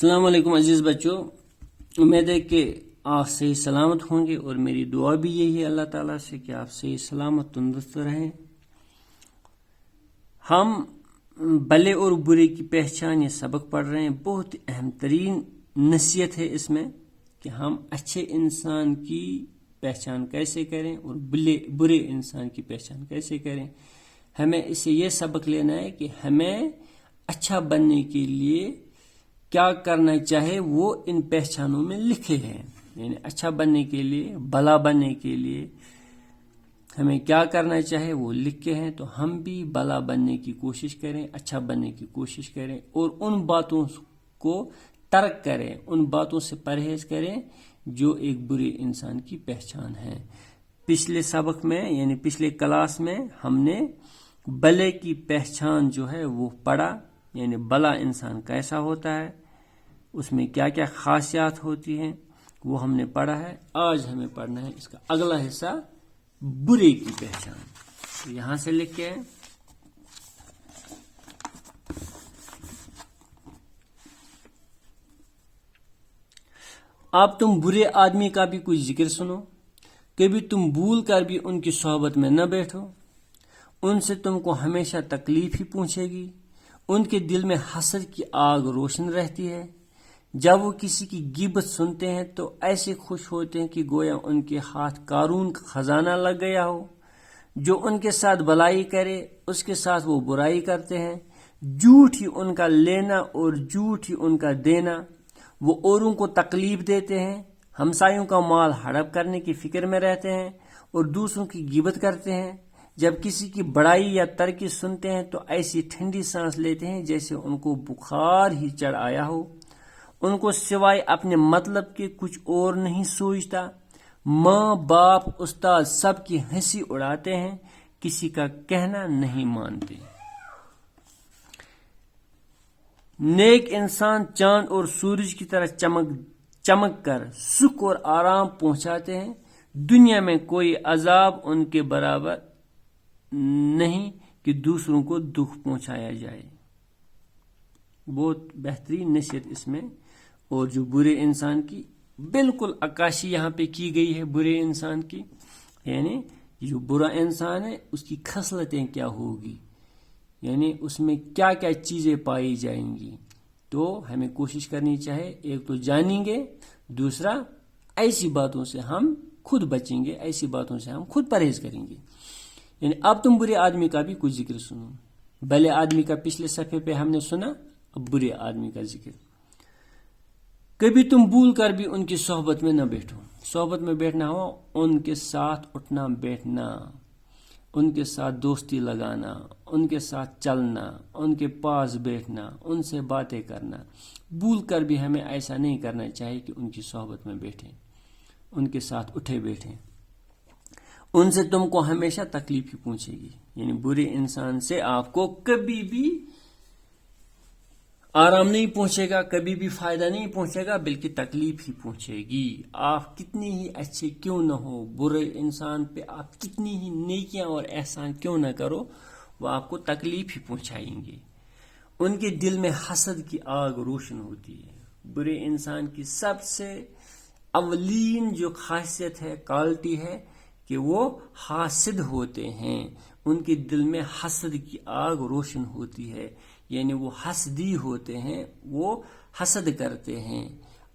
السلام علیکم عزیز بچوں، امید ہے کہ آپ صحیح سلامت ہوں گے اور میری دعا بھی یہی ہے اللہ تعالیٰ سے کہ آپ صحیح سلامت تندرست رہیں۔ ہم بھلے اور برے کی پہچان یہ سبق پڑھ رہے ہیں۔ بہت اہم ترین نصیحت ہے اس میں کہ ہم اچھے انسان کی پہچان کیسے کریں اور برے انسان کی پہچان کیسے کریں۔ ہمیں اس سے یہ سبق لینا ہے کہ ہمیں اچھا بننے کے لیے کیا کرنا چاہے وہ ان پہچانوں میں لکھے ہیں، یعنی اچھا بننے کے لیے، بھلا بننے کے لیے ہمیں کیا کرنا چاہے وہ لکھے ہیں۔ تو ہم بھی بھلا بننے کی کوشش کریں، اچھا بننے کی کوشش کریں اور ان باتوں کو ترک کریں، ان باتوں سے پرہیز کریں جو ایک برے انسان کی پہچان ہے۔ پچھلے سبق میں یعنی پچھلے کلاس میں ہم نے بھلے کی پہچان جو ہے وہ پڑھا، یعنی بھلا انسان کیسا ہوتا ہے، اس میں کیا کیا خاصیات ہوتی ہیں وہ ہم نے پڑھا ہے۔ آج ہمیں پڑھنا ہے اس کا اگلا حصہ، برے کی پہچان۔ تو یہاں سے لکھ کے اب تم برے آدمی کا بھی کچھ ذکر سنو، کبھی تم بھول کر بھی ان کی صحبت میں نہ بیٹھو، ان سے تم کو ہمیشہ تکلیف ہی پہنچے گی، ان کے دل میں حسد کی آگ روشن رہتی ہے، جب وہ کسی کی غیبت سنتے ہیں تو ایسے خوش ہوتے ہیں کہ گویا ان کے ہاتھ قارون کا خزانہ لگ گیا ہو، جو ان کے ساتھ بھلائی کرے اس کے ساتھ وہ برائی کرتے ہیں، جھوٹ ہی ان کا لینا اور جھوٹ ہی ان کا دینا، وہ اوروں کو تکلیف دیتے ہیں، ہمسایوں کا مال ہڑپ کرنے کی فکر میں رہتے ہیں اور دوسروں کی غیبت کرتے ہیں، جب کسی کی بڑائی یا ترقی سنتے ہیں تو ایسی ٹھنڈی سانس لیتے ہیں جیسے ان کو بخار ہی چڑھ آیا ہو، ان کو سوائے اپنے مطلب کے کچھ اور نہیں سوچتا، ماں باپ استاد سب کی ہنسی اڑاتے ہیں، کسی کا کہنا نہیں مانتے۔ نیک انسان چاند اور سورج کی طرح چمک کر سکھ اور آرام پہنچاتے ہیں، دنیا میں کوئی عذاب ان کے برابر نہیں کہ دوسروں کو دکھ پہنچایا جائے۔ بہت بہترین نصیحت اس میں۔ اور جو برے انسان کی بالکل عکاسی یہاں پہ کی گئی ہے برے انسان کی، یعنی جو برا انسان ہے اس کی خصلتیں کیا ہوگی، یعنی اس میں کیا کیا چیزیں پائی جائیں گی۔ تو ہمیں کوشش کرنی چاہے، ایک تو جانیں گے، دوسرا ایسی باتوں سے ہم خود بچیں گے، ایسی باتوں سے ہم خود پرہیز کریں گے۔ یعنی اب تم برے آدمی کا بھی کچھ ذکر سنو۔ بھلے آدمی کا پچھلے صفحے پہ ہم نے سنا، اب برے آدمی کا ذکر۔ کبھی تم بھول کر بھی ان کی صحبت میں نہ بیٹھو۔ صحبت میں بیٹھنا ہو، ان کے ساتھ اٹھنا بیٹھنا، ان کے ساتھ دوستی لگانا، ان کے ساتھ چلنا، ان کے پاس بیٹھنا، ان سے باتیں کرنا۔ بھول کر بھی ہمیں ایسا نہیں کرنا چاہیے کہ ان کی صحبت میں بیٹھیں، ان کے ساتھ اٹھے بیٹھیں۔ ان سے تم کو ہمیشہ تکلیف ہی پہنچے گی، یعنی برے انسان سے آپ کو کبھی بھی آرام نہیں پہنچے گا، کبھی بھی فائدہ نہیں پہنچے گا، بلکہ تکلیف ہی پہنچے گی۔ آپ کتنی ہی اچھے کیوں نہ ہو، برے انسان پہ آپ کتنی ہی نیکیاں اور احسان کیوں نہ کرو، وہ آپ کو تکلیف ہی پہنچائیں گے۔ ان کے دل میں حسد کی آگ روشن ہوتی ہے۔ برے انسان کی سب سے اولین جو خاصیت ہے، کوالٹی ہے کہ وہ حاسد ہوتے ہیں۔ ان کے دل میں حسد کی آگ روشن ہوتی ہے، یعنی وہ حسدی ہوتے ہیں، وہ حسد کرتے ہیں۔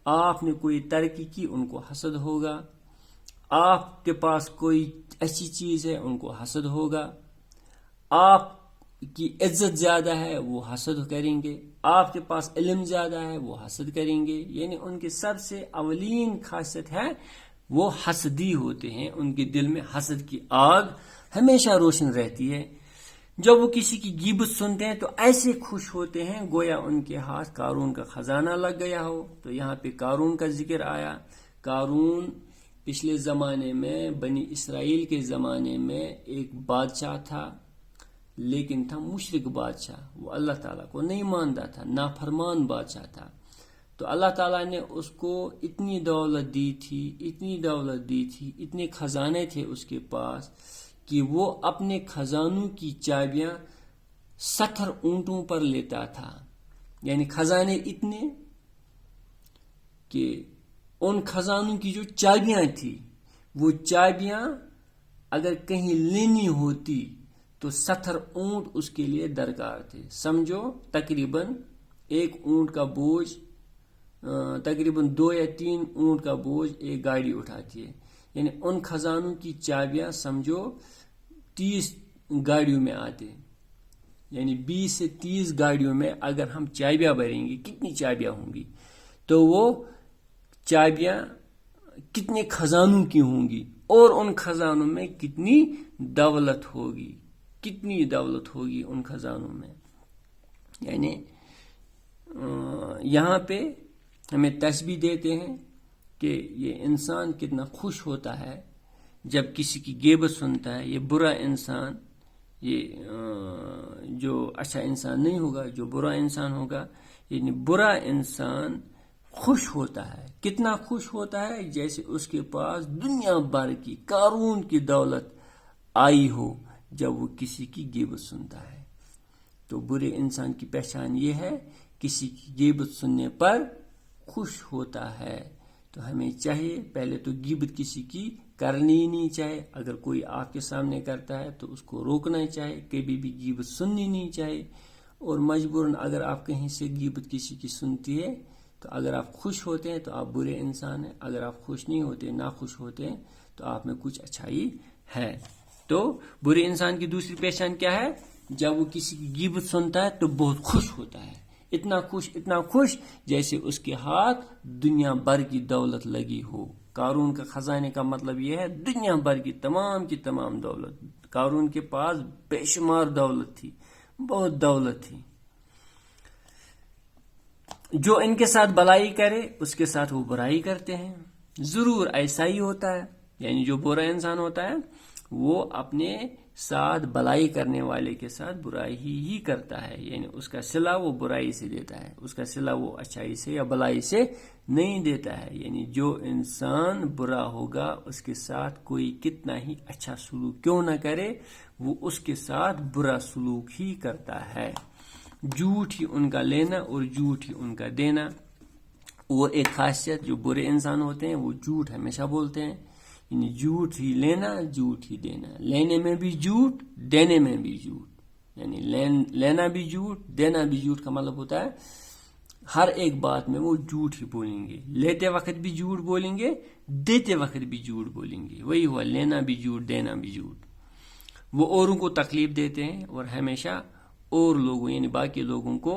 آپ نے کوئی ترقی کی، ان کو حسد ہوگا۔ آپ کے پاس کوئی اچھی چیز ہے، ان کو حسد ہوگا۔ آپ کی عزت زیادہ ہے، وہ حسد کریں گے۔ آپ کے پاس علم زیادہ ہے، وہ حسد کریں گے۔ یعنی ان کی سب سے اولین خاصیت ہے وہ حسدی ہوتے ہیں، ان کے دل میں حسد کی آگ ہمیشہ روشن رہتی ہے۔ جب وہ کسی کی غیبت سنتے ہیں تو ایسے خوش ہوتے ہیں گویا ان کے ہاتھ قارون کا خزانہ لگ گیا ہو۔ تو یہاں پہ قارون کا ذکر آیا۔ قارون پچھلے زمانے میں، بنی اسرائیل کے زمانے میں ایک بادشاہ تھا، لیکن تھا مشرک بادشاہ، وہ اللہ تعالیٰ کو نہیں مانتا تھا، نافرمان بادشاہ تھا۔ تو اللہ تعالیٰ نے اس کو اتنی دولت دی تھی، اتنی دولت دی تھی، اتنے خزانے تھے اس کے پاس کہ وہ اپنے خزانوں کی چابیاں 70 اونٹوں پر لیتا تھا۔ یعنی خزانے اتنے کہ ان خزانوں کی جو چابیاں تھی وہ چابیاں اگر کہیں لینی ہوتی تو 70 اونٹ اس کے لیے درکار تھے. سمجھو تقریباً ایک اونٹ کا بوجھ تقریباً 2 یا 3 اونٹ کا بوجھ ایک گاڑی اٹھاتی ہے. یعنی ان خزانوں کی چابیاں سمجھو 30 گاڑیوں میں آتے. یعنی 20 سے 30 گاڑیوں میں اگر ہم چابیاں بھریں گے کتنی چابیاں ہوں گی تو وہ چابیاں کتنے خزانوں کی ہوں گی اور ان خزانوں میں کتنی دولت ہوگی ان خزانوں میں. یعنی یہاں پہ ہمیں تشبیہ دیتے ہیں کہ یہ انسان کتنا خوش ہوتا ہے جب کسی کی غیبت سنتا ہے. یہ برا انسان، یہ جو اچھا انسان نہیں ہوگا، جو برا انسان ہوگا، یعنی برا انسان خوش ہوتا ہے. کتنا خوش ہوتا ہے؟ جیسے اس کے پاس دنیا بھر کی قارون کی دولت آئی ہو جب وہ کسی کی غیبت سنتا ہے. تو برے انسان کی پہچان یہ ہے، کسی کی غیبت سننے پر خوش ہوتا ہے. تو ہمیں چاہیے پہلے تو غیبت کسی کی کرنی ہی نہیں چاہیے. اگر کوئی آپ کے سامنے کرتا ہے تو اس کو روکنا چاہیے، کبھی بھی غیبت سننی نہیں چاہیے. اور مجبوراً اگر آپ کہیں سے غیبت کسی کی سنتی ہے تو اگر آپ خوش ہوتے ہیں تو آپ برے انسان ہیں، اگر آپ خوش نہیں ہوتے، ناخوش ہوتے ہیں تو آپ میں کچھ اچھائی ہے. تو برے انسان کی دوسری پہچان کیا ہے؟ جب وہ کسی کی غیبت سنتا ہے تو بہت خوش ہوتا ہے. اتنا خوش جیسے اس کے ہاتھ دنیا بھر کی دولت لگی ہو. قارون کا خزانے کا مطلب یہ ہے دنیا بھر کی تمام دولت. قارون کے پاس بے شمار دولت تھی، بہت دولت تھی. جو ان کے ساتھ بلائی کرے اس کے ساتھ وہ برائی کرتے ہیں. ضرور ایسا ہی ہوتا ہے. یعنی جو برا انسان ہوتا ہے وہ اپنے ساتھ بلائی کرنے والے کے ساتھ برائی ہی کرتا ہے. یعنی اس کا صلہ وہ برائی سے دیتا ہے، اس کا صلہ وہ اچھائی سے یا بلائی سے نہیں دیتا ہے. یعنی جو انسان برا ہوگا اس کے ساتھ کوئی کتنا ہی اچھا سلوک کیوں نہ کرے، وہ اس کے ساتھ برا سلوک ہی کرتا ہے. جھوٹ ہی ان کا لینا اور جھوٹ ہی ان کا دینا. اور ایک خاصیت جو برے انسان ہوتے ہیں وہ جھوٹ ہمیشہ بولتے ہیں. یعنی جھوٹ ہی لینا، جھوٹ ہی دینا. لینے میں بھی جھوٹ، دینے میں بھی جھوٹ. یعنی لینا بھی جھوٹ، دینا بھی جھوٹ کا مطلب ہوتا ہے ہر ایک بات میں وہ جھوٹ ہی بولیں گے. لیتے وقت بھی جھوٹ بولیں گے، دیتے وقت بھی جھوٹ بولیں گے. وہی ہوا، لینا بھی جھوٹ، دینا بھی جھوٹ. وہ اوروں کو تکلیف دیتے ہیں اور ہمیشہ اور لوگوں یعنی باقی لوگوں کو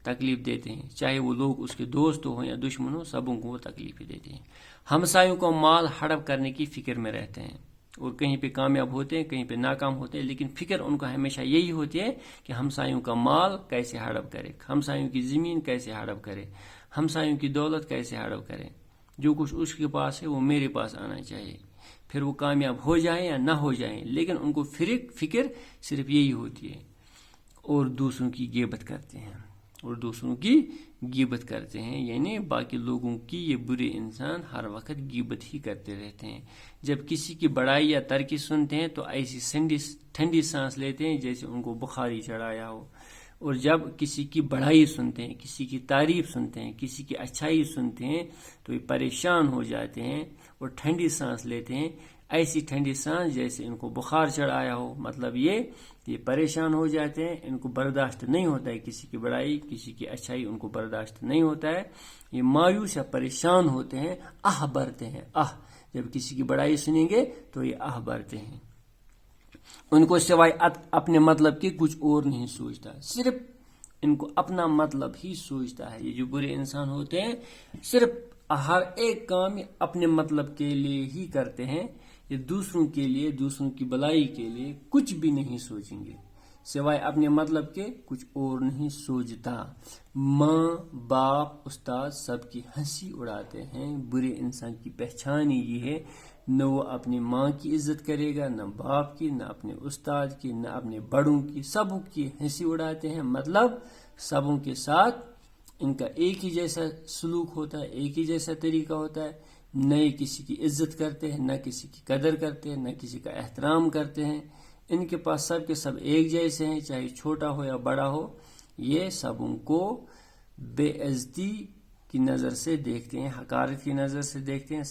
تکلیف دیتے ہیں. چاہے وہ لوگ اس کے دوست ہوں یا دشمن ہوں، سبوں کو وہ تکلیف دیتے ہیں. ہمسایوں کو مال ہڑپ کرنے کی فکر میں رہتے ہیں اور کہیں پہ کامیاب ہوتے ہیں، کہیں پہ ناکام ہوتے ہیں، لیکن فکر ان کو ہمیشہ یہی ہوتی ہے کہ ہمسایوں کا مال کیسے ہڑپ کرے، ہمسایوں کی زمین کیسے ہڑپ کرے، ہمسایوں کی دولت کیسے ہڑپ کرے. جو کچھ اس کے پاس ہے وہ میرے پاس آنا چاہیے، پھر وہ کامیاب ہو جائیں یا نہ ہو جائیں، لیکن ان کو فکر صرف یہی ہوتی ہے. اور دوسروں کی غیبت کرتے ہیں، یعنی باقی لوگوں کی. یہ برے انسان ہر وقت غیبت ہی کرتے رہتے ہیں. جب کسی کی بڑائی یا ترقی سنتے ہیں تو ایسی ٹھنڈی سانس لیتے ہیں جیسے ان کو بخار ہی چڑھایا ہو. اور جب کسی کی بڑائی سنتے ہیں، کسی کی تعریف سنتے ہیں، کسی کی اچھائی سنتے ہیں تو یہ پریشان ہو جاتے ہیں اور ٹھنڈی سانس لیتے ہیں. ایسی ٹھنڈی سانس جیسے ان کو بخار چڑھایا ہو. مطلب یہ پریشان ہو جاتے ہیں، ان کو برداشت نہیں ہوتا ہے کسی کی بڑائی، کسی کی اچھائی ان کو برداشت نہیں ہوتا ہے. یہ مایوس یا پریشان ہوتے ہیں، بھرتے ہیں. جب کسی کی بڑائی سنیں گے تو یہ بھرتے ہیں. ان کو سوائے اپنے مطلب کے کچھ اور نہیں سوچتا، صرف ان کو اپنا مطلب ہی سوچتا ہے. یہ جو برے انسان ہوتے ہیں صرف ہر ایک کام اپنے مطلب کے لیے ہی کرتے ہیں. یہ دوسروں کے لیے، دوسروں کی بلائی کے لیے کچھ بھی نہیں سوچیں گے، سوائے اپنے مطلب کے کچھ اور نہیں سوچتا. ماں باپ استاد سب کی ہنسی اڑاتے ہیں. برے انسان کی پہچان یہ ہے، نہ وہ اپنی ماں کی عزت کرے گا، نہ باپ کی، نہ اپنے استاد کی، نہ اپنے بڑوں کی. سبوں کی ہنسی اڑاتے ہیں. مطلب سبوں کے ساتھ ان کا ایک ہی جیسا سلوک ہوتا ہے، ایک ہی جیسا طریقہ ہوتا ہے. نہ کسی کی عزت کرتے ہیں، نہ کسی کی قدر کرتے ہیں، نہ کسی کا احترام کرتے ہیں. ان کے پاس سب کے سب ایک جیسے ہیں، چاہے چھوٹا ہو یا بڑا ہو. یہ سبوں کو بے عزتی کی نظر سے دیکھتے ہیں، حقارت کی نظر سے دیکھتے ہیں،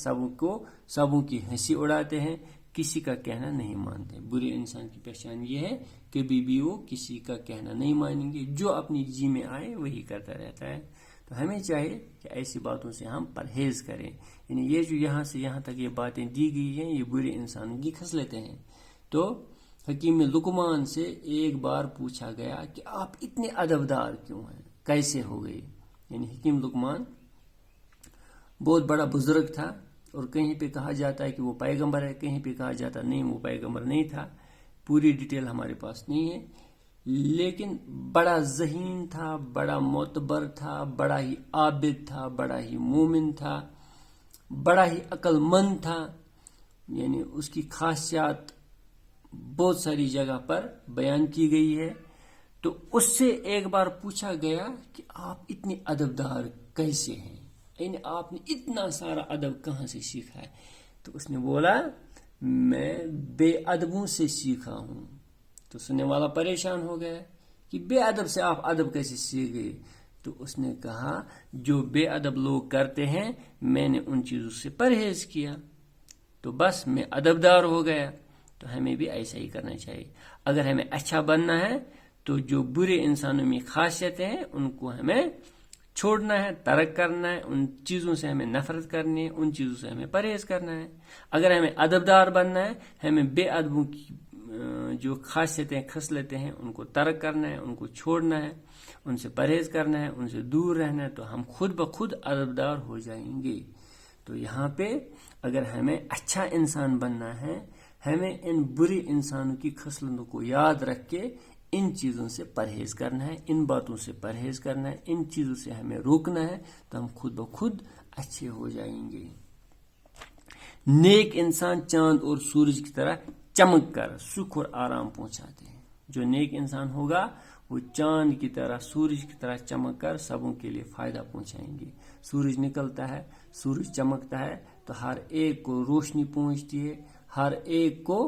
سبوں کی ہنسی اڑاتے ہیں، کسی کا کہنا نہیں مانتے۔ برے انسان کی پہچان یہ ہے، کبھی بھی وہ کسی کا کہنا نہیں مانیں گے، جو اپنی جی میں آئے وہی کرتا رہتا ہے۔ تو ہمیں چاہیے کہ ایسی باتوں سے ہم پرہیز کریں۔ یعنی یہ جو یہاں سے یہاں تک یہ باتیں دی گئی ہیں، یہ برے انسانوں کی خصلتیں ہیں۔ تو حکیم لقمان سے ایک بار پوچھا گیا کہ آپ اتنے ادبدار کیوں ہیں، کیسے ہو گئے؟ یعنی حکیم لقمان بہت بڑا بزرگ تھا، اور کہیں پہ کہا جاتا ہے کہ وہ پیغمبر ہے، کہیں پہ کہا جاتا نہیں وہ پیغمبر نہیں تھا، پوری ڈیٹیل ہمارے پاس نہیں ہے، لیکن بڑا ذہین تھا، بڑا معتبر تھا، بڑا ہی عابد تھا، بڑا ہی مومن تھا، بڑا ہی عقل مند تھا۔ یعنی اس کی خاصیات بہت ساری جگہ پر بیان کی گئی ہے۔ تو اس سے ایک بار پوچھا گیا کہ آپ اتنے ادبدار کیسے ہیں، یعنی آپ نے اتنا سارا ادب کہاں سے سیکھا ہے؟ تو اس نے بولا میں بے ادبوں سے سیکھا ہوں۔ تو سننے والا پریشان ہو گیا کہ بے ادب سے آپ ادب کیسے سیکھ گئے؟ تو اس نے کہا جو بے ادب لوگ کرتے ہیں میں نے ان چیزوں سے پرہیز کیا، تو بس میں ادبدار ہو گیا۔ تو ہمیں بھی ایسا ہی کرنا چاہیے۔ اگر ہمیں اچھا بننا ہے تو جو برے انسانوں میں خاصیتیں ہیں ان کو ہمیں چھوڑنا ہے، ترک کرنا ہے، ان چیزوں سے ہمیں نفرت کرنی ہے، ان چیزوں سے ہمیں پرہیز کرنا ہے۔ اگر ہمیں ادبدار بننا ہے، ہمیں بے ادبوں کی جو خاصیتیں خصلتیں ہیں ان کو ترک کرنا ہے، ان کو چھوڑنا ہے، ان سے پرہیز کرنا ہے، ان سے دور رہنا ہے، تو ہم خود بخود ادبدار ہو جائیں گے۔ تو یہاں پہ اگر ہمیں اچھا انسان بننا ہے، ہمیں ان بری انسانوں کی خصلتوں کو یاد رکھ کے ان چیزوں سے پرہیز کرنا ہے، ان باتوں سے پرہیز کرنا ہے، ان چیزوں سے ہمیں روکنا ہے، تو ہم خود بخود اچھے ہو جائیں گے۔ نیک انسان چاند اور سورج کی طرح چمک کر سکھ اور آرام پہنچاتے ہیں۔ جو نیک انسان ہوگا وہ چاند کی طرح، سورج کی طرح چمک کر سبوں کے لیے فائدہ پہنچائیں گے۔ سورج نکلتا ہے، سورج چمکتا ہے تو ہر ایک کو روشنی پہنچتی ہے، ہر ایک کو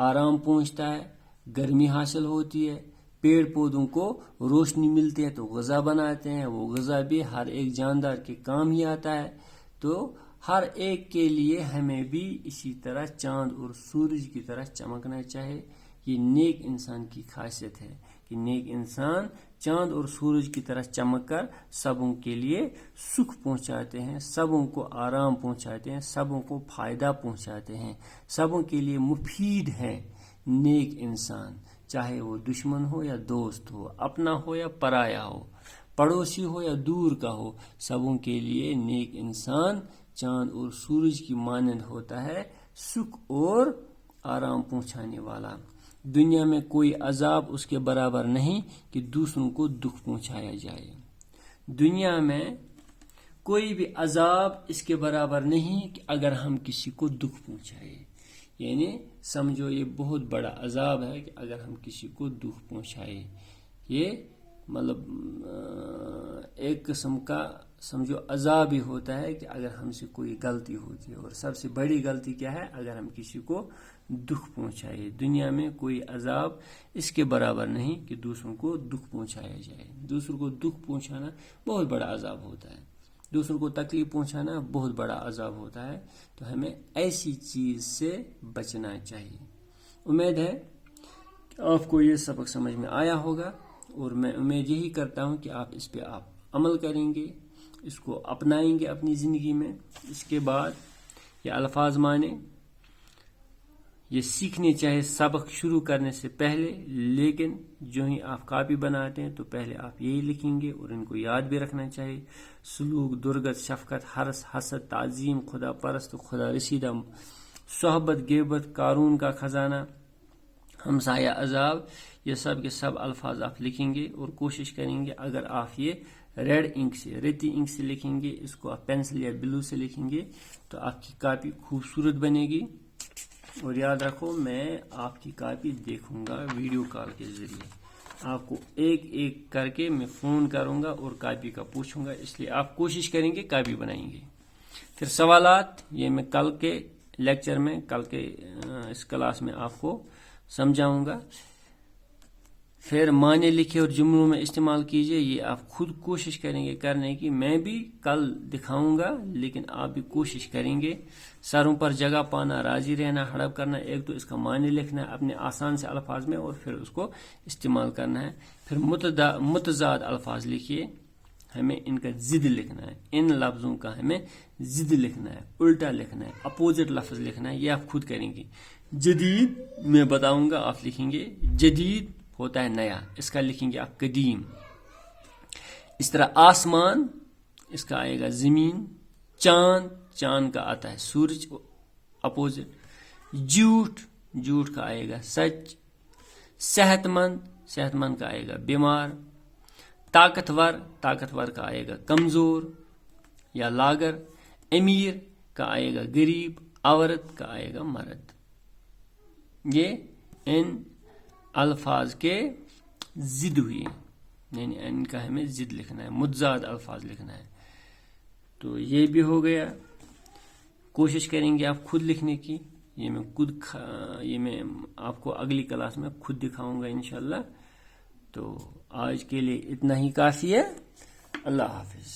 آرام پہنچتا ہے، گرمی حاصل ہوتی ہے، پیڑ پودوں کو روشنی ملتی ہے تو غذا بناتے ہیں، وہ غذا بھی ہر ایک جاندار کے کام ہی آتا ہے۔ تو ہر ایک کے لیے ہمیں بھی اسی طرح چاند اور سورج کی طرح چمکنا چاہے۔ یہ نیک انسان کی خاصیت ہے کہ نیک انسان چاند اور سورج کی طرح چمک کر سبوں کے لیے سکھ پہنچاتے ہیں، سبوں کو آرام پہنچاتے ہیں، سبوں کو فائدہ پہنچاتے ہیں، سبوں کے لیے مفید ہے۔ نیک انسان چاہے وہ دشمن ہو یا دوست ہو، اپنا ہو یا پرایا ہو، پڑوسی ہو یا دور کا ہو، سبوں کے لیے نیک انسان چاند اور سورج کی مانند ہوتا ہے، سکھ اور آرام پہنچانے والا۔ دنیا میں کوئی عذاب اس کے برابر نہیں کہ دوسروں کو دکھ پہنچایا جائے۔ دنیا میں کوئی بھی عذاب اس کے برابر نہیں کہ اگر ہم کسی کو دکھ پہنچائے۔ یعنی سمجھو یہ بہت بڑا عذاب ہے کہ اگر ہم کسی کو دکھ پہنچائے۔ یہ مطلب ایک قسم کا سمجھو عذاب ہی ہوتا ہے کہ اگر ہم سے کوئی غلطی ہوتی ہے، اور سب سے بڑی غلطی کیا ہے؟ اگر ہم کسی کو دکھ پہنچائے۔ دنیا میں کوئی عذاب اس کے برابر نہیں کہ دوسروں کو دکھ پہنچایا جائے۔ دوسروں کو دکھ پہنچانا بہت بڑا عذاب ہوتا ہے، دوسروں کو تکلیف پہنچانا بہت بڑا عذاب ہوتا ہے۔ تو ہمیں ایسی چیز سے بچنا چاہیے۔ امید ہے کہ آپ کو یہ سبق سمجھ میں آیا ہوگا، اور میں امید یہی کرتا ہوں کہ آپ اس پہ عمل کریں گے، اس کو اپنائیں گے اپنی زندگی میں۔ اس کے بعد یہ الفاظ مانیں، یہ سیکھنے چاہے سبق شروع کرنے سے پہلے، لیکن جو ہی آپ کاپی بناتے ہیں تو پہلے آپ یہی لکھیں گے، اور ان کو یاد بھی رکھنا چاہیے۔ سلوک، درگت، شفقت، حرص، حسد، تعظیم، خدا پرست، خدا رسیدہ، صحبت، غیبت، قارون کا خزانہ، ہمسایہ عذاب، یہ سب کے سب الفاظ آپ لکھیں گے، اور کوشش کریں گے اگر آپ یہ ریڈ انک سے، ریتی انک سے لکھیں گے، اس کو آپ پینسل یا بلو سے لکھیں گے تو آپ کی کاپی خوبصورت بنے گی۔ اور یاد رکھو میں آپ کی کاپی دیکھوں گا ویڈیو کال کے ذریعے، آپ کو ایک ایک کر کے میں فون کروں گا اور کاپی کا پوچھوں گا، اس لیے آپ کوشش کریں گے کاپی بنائیں گے۔ پھر سوالات یہ میں کل کے لیکچر میں، کل کے اس کلاس میں آپ کو سمجھاؤں گا۔ پھر معنی لکھے اور جملوں میں استعمال کیجئے. یہ آپ خود کوشش کریں گے کرنے کی. میں بھی کل دکھاؤں گا لیکن آپ بھی کوشش کریں گے. سروں پر جگہ پانا, راضی رہنا, ہڑپ کرنا. ایک تو اس کا معنی لکھنا ہے اپنے آسان سے الفاظ میں اور پھر اس کو استعمال کرنا ہے. پھر متضاد الفاظ لکھیے, ہمیں ان کا ضد لکھنا ہے. ان لفظوں کا ہمیں ضد لکھنا ہے, الٹا لکھنا ہے, اپوزٹ لفظ لکھنا ہے. یہ آپ خود کریں گے. جدید میں بتاؤں گا, آپ لکھیں گے جدید ہوتا ہے نیا, اس کا لکھیں گے آپ قدیم. اس طرح آسمان, اس کا آئے گا زمین. چاند, چاند کا آتا ہے سورج, اپوزٹ. جھوٹ, جھوٹ کا آئے گا سچ. صحت مند, صحت مند کا آئے گا بیمار. طاقتور, طاقتور کا آئے گا کمزور یا لاغر. امیر کا آئے گا غریب. عورت کا آئے گا مرد. یہ ان الفاظ کے ضد ہوئی, یعنی ان کا ہمیں ضد لکھنا ہے, متضاد الفاظ لکھنا ہے. تو یہ بھی ہو گیا. کوشش کریں گے آپ خود لکھنے کی. یہ میں آپ کو اگلی کلاس میں خود دکھاؤں گا انشاءاللہ. تو آج کے لیے اتنا ہی کافی ہے. اللہ حافظ.